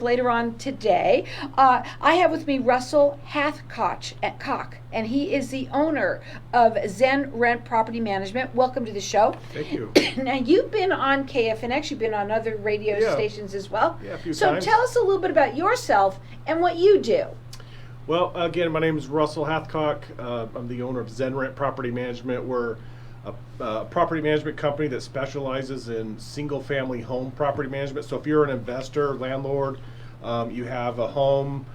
later on today. I have with me Russell Hathcock, and he is the owner of Zen Rent Property Management. Welcome to the show. Thank you. Now, you've been on KFNX, you've been on other radio stations as well. Yeah, a few so times. Tell us a little bit about yourself and what you do. Well, again, my name is Russell Hathcock. I'm the owner of Zen Rent Property Management. We're a property management company that specializes in single-family home property management. So if you're an investor, landlord, you have a home,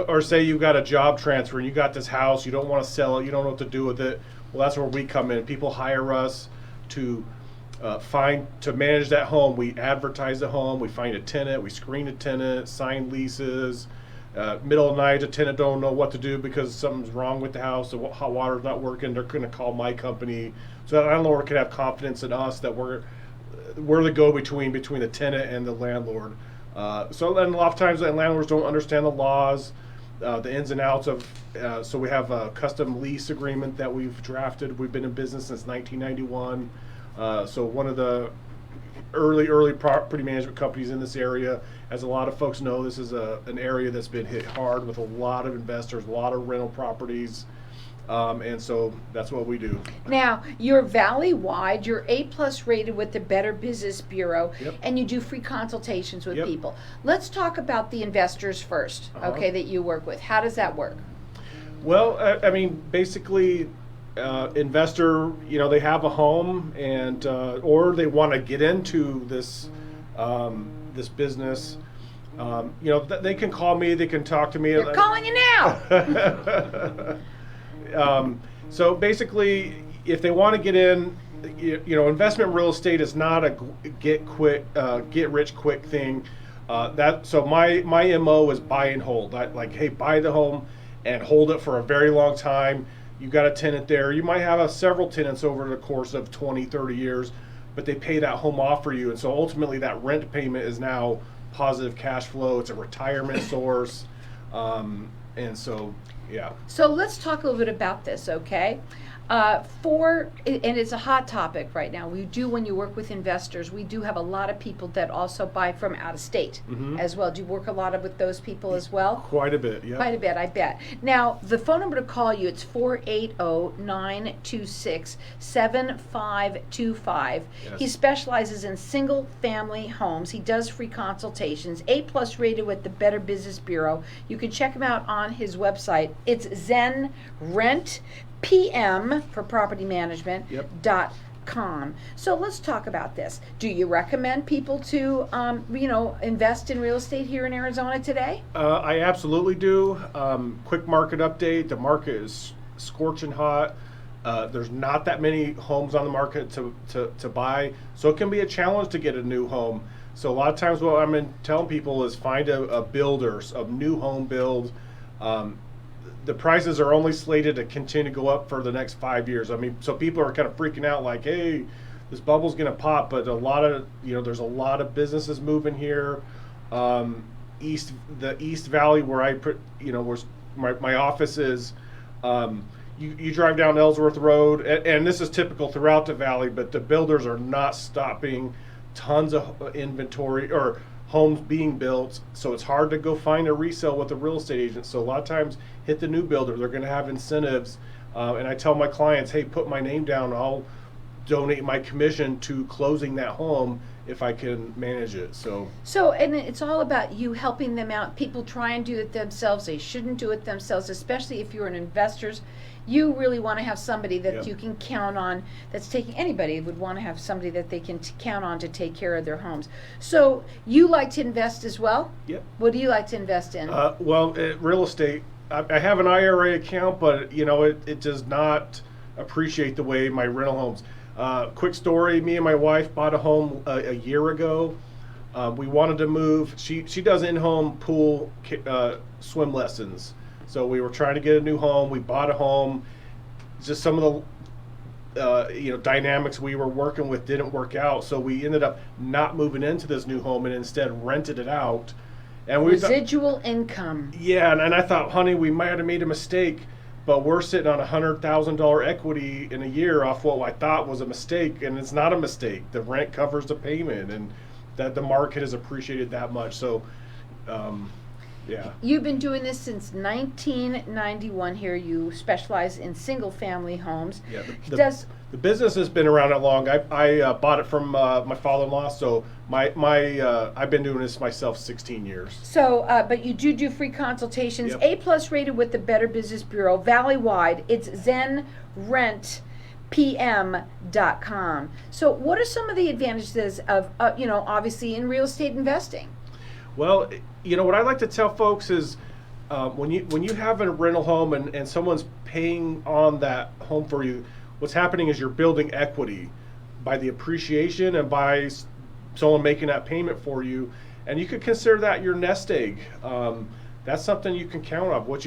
or say you got a job transfer and you got this house, you don't want to sell it, you don't know what to do with it. Well, that's where we come in. People hire us to manage that home. We advertise the home, we find a tenant, we screen a tenant, sign leases. Middle of the night, a tenant don't know what to do because something's wrong with the house, the hot water's not working, they're going to call my company. So that landlord can have confidence in us that we're the go-between between the tenant and the landlord. So then a lot of times the landlords don't understand the laws, the ins and outs of, so we have a custom lease agreement that we've drafted. We've been in business since 1991. So one of the early property management companies in this area. As a lot of folks know, this is an area that's been hit hard with a lot of investors, a lot of rental properties, and so that's what we do. Now, you're valley-wide, you're A+ rated with the Better Business Bureau, Yep. and you do free consultations with Yep. people. Let's talk about the investors first, okay, that you work with. How does that work? Well, I mean, basically, investor, they have a home and or they want to get into this this business. They can call me, they can talk to me. They're calling you now. So basically, if they want to get in, investment real estate is not a get rich quick thing. So my MO is buy and hold. Hey, buy the home and hold it for a very long time. You got a tenant there. You might have several tenants over the course of 20, 30 years, but they pay that home off for you. And so ultimately that rent payment is now positive cash flow. It's a retirement source. And so, yeah. So let's talk a little bit about this, okay? And it's a hot topic right now. When you work with investors, we do have a lot of people that also buy from out of state as well. Do you work a lot with those people as well? Quite a bit, yeah. Quite a bit, I bet. Now, the phone number to call you, it's 480-926-7525. Yes. He specializes in single-family homes. He does free consultations, A+ rated with the Better Business Bureau. You can check him out on his website. It's Zen Rent PM for property management .com. So let's talk about this. Do you recommend people to invest in real estate here in Arizona today? I absolutely do. Quick market update. The market is scorching hot. There's not that many homes on the market to buy, so it can be a challenge to get a new home. So a lot of times what I'm telling people is find a builder, a new home build. The prices are only slated to continue to go up for the next 5 years. I mean, so people are kind of freaking out like, hey, this bubble's going to pop, but there's a lot of businesses moving here. The East Valley where I put, where my office is, you drive down Ellsworth Road, and this is typical throughout the valley, but the builders are not stopping. Tons of inventory or homes being built, so it's hard to go find a resale with a real estate agent. So a lot of times hit the new builder. They're going to have incentives, and I tell my clients, hey, put my name down, I'll donate my commission to closing that home if I can manage it. So and it's all about you helping them out. People try and do it themselves. They shouldn't do it themselves, especially if you're an investor. You really want to have somebody that you can count on anybody would want to have somebody that they can count on to take care of their homes. So you like to invest as well? Yep. What do you like to invest in? Real estate, I have an IRA account, but it does not appreciate the way my rental homes. Quick story, me and my wife bought a home a year ago. We wanted to move. She does in-home pool swim lessons. So we were trying to get a new home. We bought a home. Just some of the dynamics we were working with didn't work out. So we ended up not moving into this new home and instead rented it out. And residual income. Yeah, and I thought, honey, we might have made a mistake, but we're sitting on $100,000 equity in a year off what I thought was a mistake, and it's not a mistake. The rent covers the payment, and that the market has appreciated that much. So Yeah. You've been doing this since 1991 here. You specialize in single-family homes. Yeah, Does the business has been around that long. I bought it from my father-in-law, so I've been doing this myself 16 years. So, but you do free consultations. Yep. A+ rated with the Better Business Bureau, valley-wide. It's zenrentpm.com. So, what are some of the advantages of, obviously in real estate investing? Well, what I like to tell folks is when you have a rental home and someone's paying on that home for you, what's happening is you're building equity by the appreciation and by someone making that payment for you, and you could consider that your nest egg. That's something you can count on.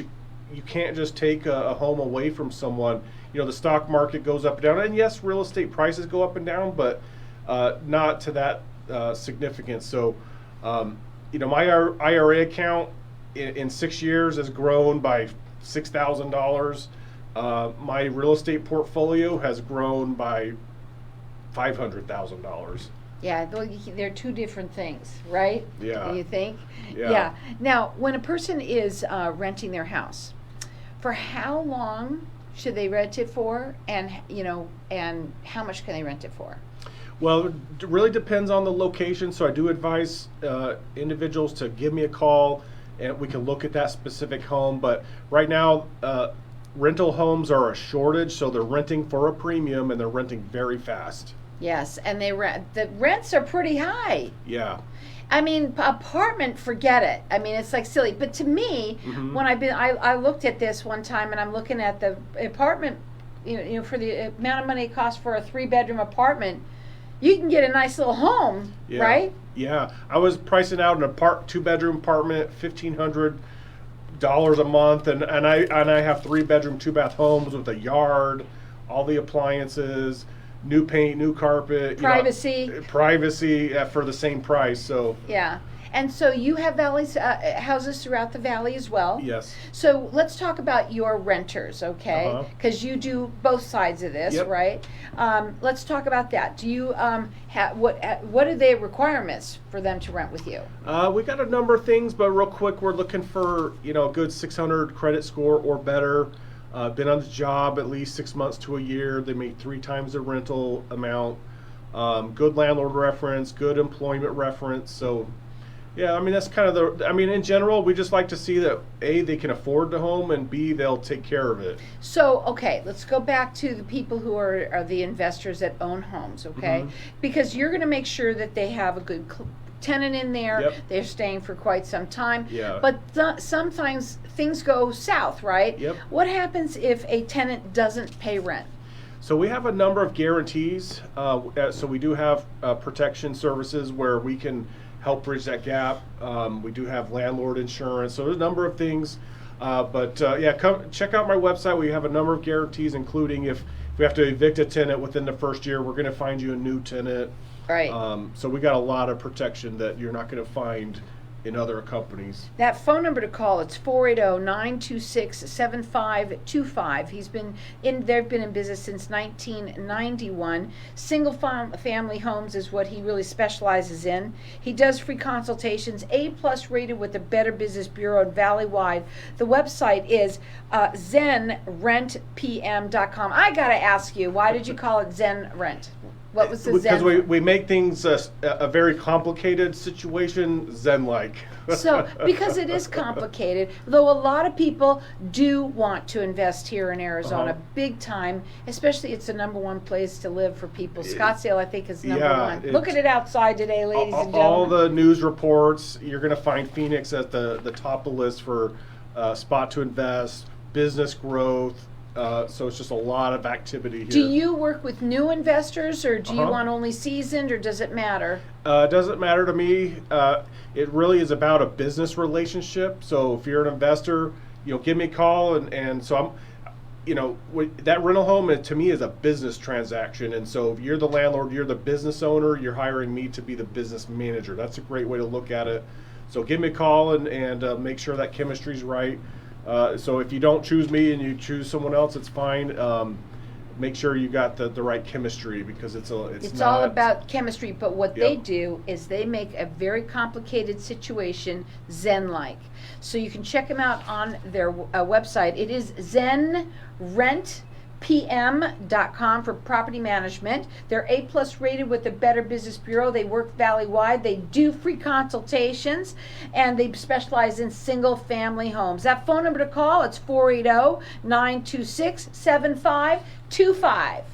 You can't just take a home away from someone. The stock market goes up and down, and yes, real estate prices go up and down, but not to that significance. So. My IRA account in 6 years has grown by $6,000. My real estate portfolio has grown by $500,000. Yeah, they're two different things, right? Yeah. Do you think? Yeah. Now, when a person is renting their house, for how long should they rent it for, and how much can they rent it for? Well, it really depends on the location, so I do advise individuals to give me a call and we can look at that specific home. But right now, rental homes are a shortage, so they're renting for a premium and they're renting very fast. Yes, and the rents are pretty high. Yeah. I mean, apartment, forget it. I mean, it's like silly. But to me, when I looked at this one time, and I'm looking at the apartment, for the amount of money it costs for a 3-bedroom apartment, you can get a nice little home, right? Yeah, I was pricing out an 2-bedroom apartment, $1,500 a month, and I have 3-bedroom, 2-bath homes with a yard, all the appliances, new paint, new carpet, privacy for the same price. So yeah. And so you have houses throughout the valley as well. Yes. So let's talk about your renters, okay? Because you do both sides of this, right? Let's talk about that. Do you what are the requirements for them to rent with you? We got a number of things, but real quick, we're looking for a good 600 credit score or better. Been on the job at least 6 months to a year. They make 3 times the rental amount. Good landlord reference, good employment reference. So. Yeah, I mean, that's kind of in general, we just like to see that A, they can afford the home, and B, they'll take care of it. So, okay, let's go back to the people who are the investors that own homes, okay? Because you're going to make sure that they have a good tenant in there, they're staying for quite some time. Yeah. But sometimes things go south, right? Yep. What happens if a tenant doesn't pay rent? So we have a number of guarantees. So we do have protection services where we can help bridge that gap. We do have landlord insurance. So there's a number of things. Come check out my website. We have a number of guarantees, including if we have to evict a tenant within the first year, we're going to find you a new tenant. Right. So we got a lot of protection that you're not going to find in other companies. That phone number to call, it's 480-926-7525. They've been in business since 1991. Single family homes is what he really specializes in. He does free consultations, A+ rated with the Better Business Bureau and valley-wide. The website is zenrentpm.com. I gotta ask you, why did you call it Zen Rent? What was the Zen? Because we make things a very complicated situation Zen-like. So, because it is complicated, though a lot of people do want to invest here in Arizona big time, especially it's the #1 place to live for people. Scottsdale, I think, is number one. Look at it outside today, ladies and gentlemen. All the news reports, you're going to find Phoenix at the top of the list for spot to invest, business growth. So it's just a lot of activity here. Do you work with new investors, or do you want only seasoned, or does it matter? It doesn't matter to me. It really is about a business relationship. So if you're an investor, give me a call, and so that rental home to me is a business transaction. And so if you're the landlord, you're the business owner, you're hiring me to be the business manager. That's a great way to look at it. So give me a call and make sure that chemistry's right. So if you don't choose me and you choose someone else, it's fine. make sure you got the right chemistry, because it's It's not, all about chemistry, but what they Yep. do is they make a very complicated situation Zen-like. So you can check them out on their website. It is zenrentpm.com for property management. They're A+ rated with the Better Business Bureau. They work valley-wide. They do free consultations, and they specialize in single-family homes. That phone number to call, it's 480-926-7525.